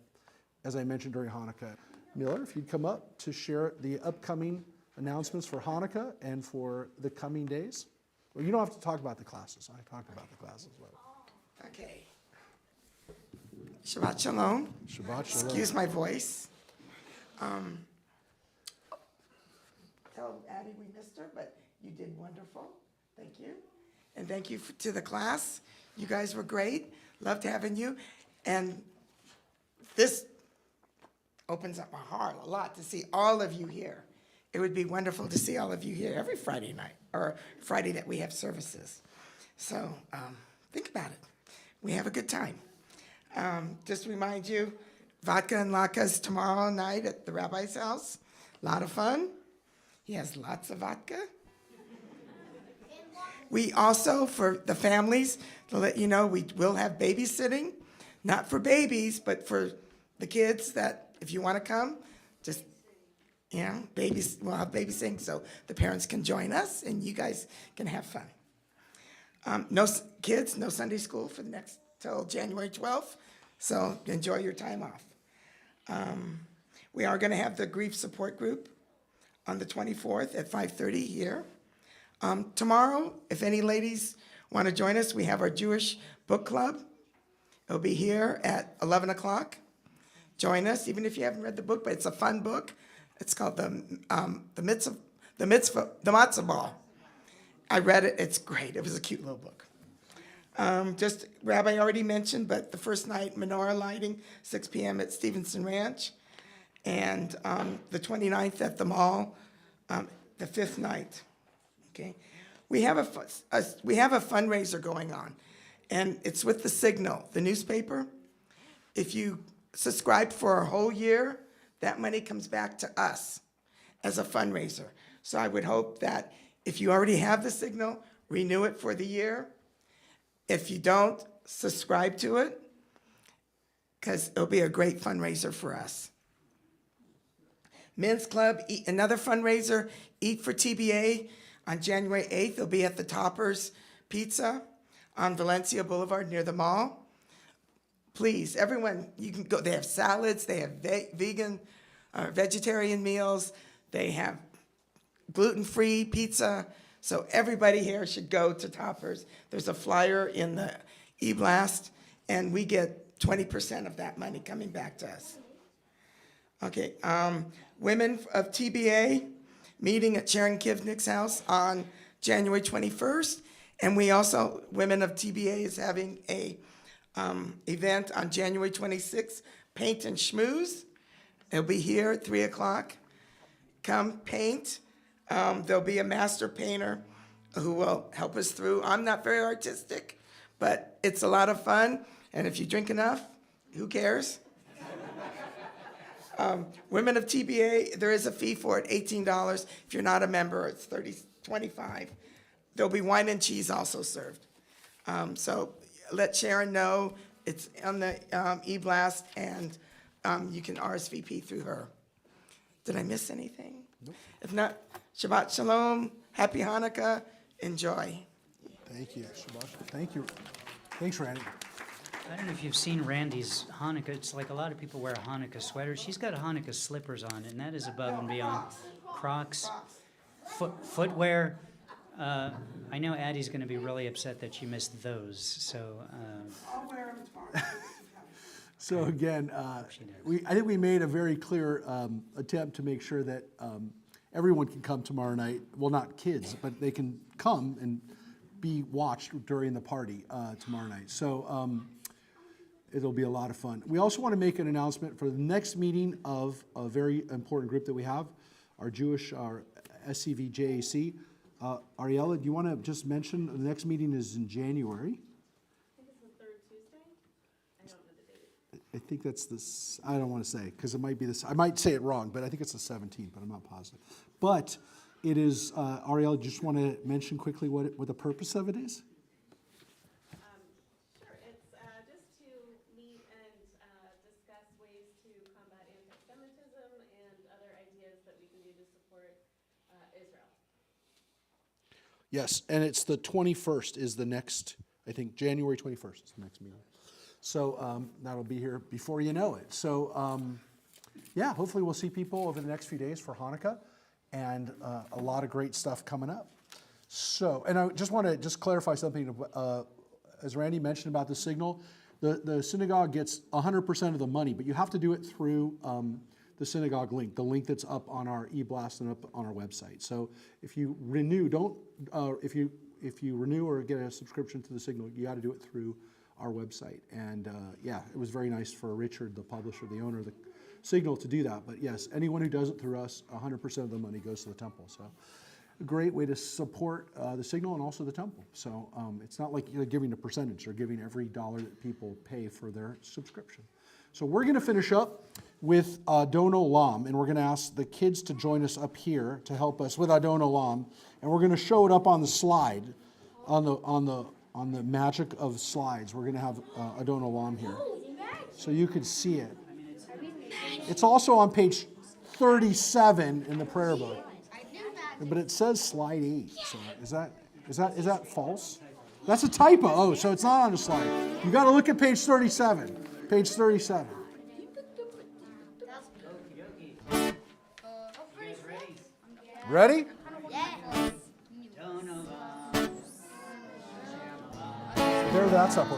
as I mentioned during Hanukkah. Miller, if you'd come up to share the upcoming announcements for Hanukkah and for the coming days. Well, you don't have to talk about the classes. I talk about the classes. Okay. Shabbat shalom. Shabbat shalom. Excuse my voice. Tell Addie we missed her, but you did wonderful. Thank you. And thank you to the class. You guys were great. Loved having you. And this opens up my heart a lot to see all of you here. It would be wonderful to see all of you here every Friday night, or Friday that we have services. So think about it. We have a good time. Just to remind you, vodka and latkes tomorrow night at the Rabbi's house. A lot of fun. He has lots of vodka. And We also, for the families, to let you know, we will have babysitting, not for babies, but for the kids that, if you want to come, just, babies, we'll have babysitting so the parents can join us and you guys can have fun. Kids, no Sunday school for the next, till January 12th, so enjoy your time off. We are going to have the grief support group on the 24th at 5:30 here. Tomorrow, if any ladies want to join us, we have our Jewish book club. It'll be here at 11 o'clock. Join us, even if you haven't read the book, but it's a fun book. It's called the Matzah Ball. I read it, it's great. It was a cute little book. Just, Rabbi already mentioned, but the first night, menorah lighting, 6 p.m. at Stevenson Ranch. And the 29th at the mall, the 5th night. Okay, we have a fundraiser going on, and it's with the Signal, the newspaper. If you subscribe for a whole year, that money comes back to us as a fundraiser. So I would hope that if you already have the Signal, renew it for the year. If you don't, subscribe to it, because it'll be a great fundraiser for us. Men's Club, another fundraiser, Eat for TBA. On January 8th, they'll be at the Toppers Pizza on Valencia Boulevard near the mall. Please, everyone, you can go. They have salads, they have vegan, vegetarian meals, they have gluten-free pizza. So everybody here should go to Toppers. There's a flyer in the e-blast, and we get 20% of that money coming back to us. Okay, Women of TBA, meeting at Sharon Kivnick's house on January 21st. And we also, Women of TBA is having a event on January 26th, Paint and Schmooze. It'll be here at 3 o'clock. Come paint. There'll be a master painter who will help us through. I'm not very artistic, but it's a lot of fun. And if you drink enough, who cares? Women of TBA, there is a fee for it, $18. If you're not a member, it's $25. There'll be wine and cheese also served. So let Sharon know. It's on the e-blast, and you can RSVP through her. Did I miss anything? Nope. If not, Shabbat Shalom, Happy Hanukkah, enjoy. Thank you, Shabbat. Thank you. Thanks, Randy. I don't know if you've seen Randy's Hanukkah. It's like a lot of people wear a Hanukkah sweater. She's got Hanukkah slippers on, and that is above and beyond. Crocs, footwear. I know Addie's going to be really upset that she missed those. So. I'll wear them tomorrow. So again, I think we made a very clear attempt to make sure that everyone can come tomorrow night. Well, not kids, but they can come and be watched during the party tomorrow night. So it'll be a lot of fun. We also want to make an announcement for the next meeting of a very important group that we have, our SCV JAC. Ariella, do you want to just mention the next meeting is in January? I think it's the third Tuesday. I don't know the date. I think that's this. I don't want to say because it might be this. I might say it wrong, but I think it's the 17th, but I'm not positive. But it is. Ariella, just want to mention quickly what the purpose of it is. Sure. It's just to meet and discuss ways to combat anti-Semitism and other ideas that we can do to support Israel. Yes, and it's the 21st is the next. I think January 21st is the next meeting. So that'll be here before you know it. So yeah, hopefully we'll see people over the next few days for Hanukkah, and a lot of great stuff coming up. So, and I just want to clarify something. As Randy mentioned about the Signal, the synagogue gets 100% of the money, but you have to do it through the synagogue link, the link that's up on our e-blast and up on our website. So if you renew, if you renew or get a subscription to the Signal, you got to do it through our website. And yeah, it was very nice for Richard, the publisher, the owner of the Signal, to do that. But yes, anyone who does it through us, 100% of the money goes to the temple. So a great way to support the Signal and also the temple. So it's not like you're giving a percentage. They're giving every dollar that people pay for their subscription. So we're going to finish up with Adon Olam, and we're going to ask the kids to join us up here to help us with Adon Olam, and we're going to show it up on the slide. on the magic of slides. We're going to have Adon Olam here, so you could see it. It's also on page 37 in the prayer book, but it says slide 8. So is that false? That's a typo. Oh, so it's not on the slide. You got to look at page 37. Page 37. Ready? There, that's up.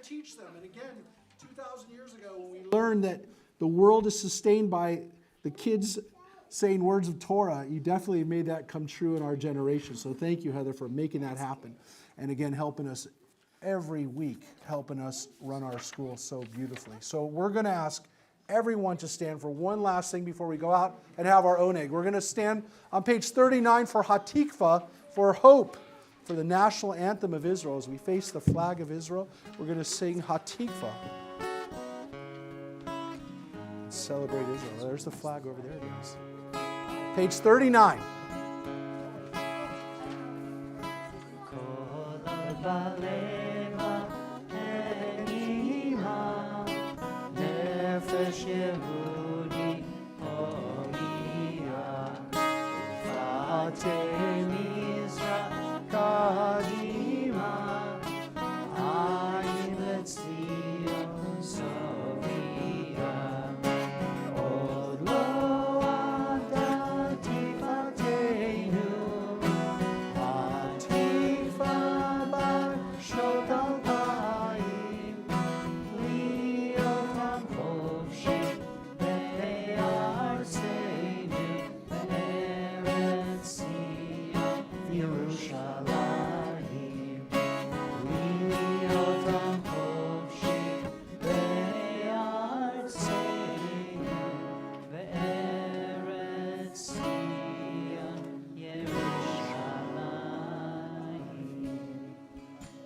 Teach them. And again, 2,000 years ago, when we learned that the world is sustained by the kids saying words of Torah, you definitely made that come true in our generation. So thank you, Heather, for making that happen. And again, helping us every week, helping us run our school so beautifully. So we're going to ask everyone to stand for one last thing before we go out and have our own egg. We're going to stand on page 39 for Hatikva, for hope, for the national anthem of Israel. As we face the flag of Israel, we're going to sing Hatikva. Celebrate Israel. There's the flag over there, guys. Page 39.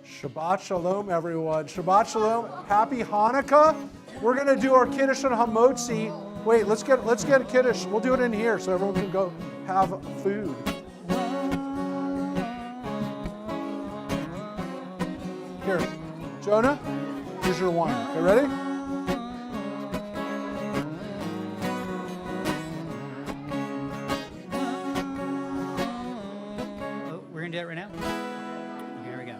Shabbat Shalom, everyone. Shabbat Shalom. Happy Hanukkah. We're going to do our Kiddush and Hamotzi. Wait, let's get a Kiddush. We'll do it in here so everyone can go have food. Jonah, here's your wine. Okay, ready? Oh, we're gonna do it right now. Here we go.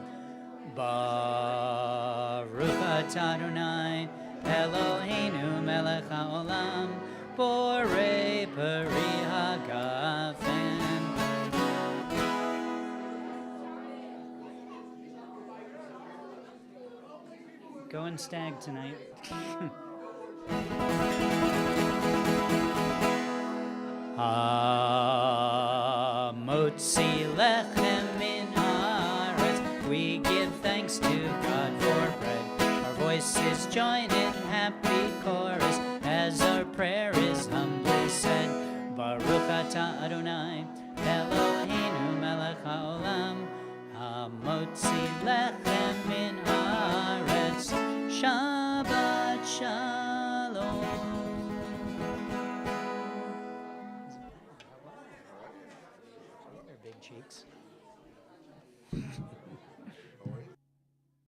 Baruch atah Adonai Eloheinu melech haolam borei peri hagafen. Going stag tonight. Motzi lechem min haaretz. We give thanks to God for bread. Our voices join in happy chorus as our prayer is humbly said. Baruch atah Adonai Eloheinu melech haolam. Motzi lechem min haaretz.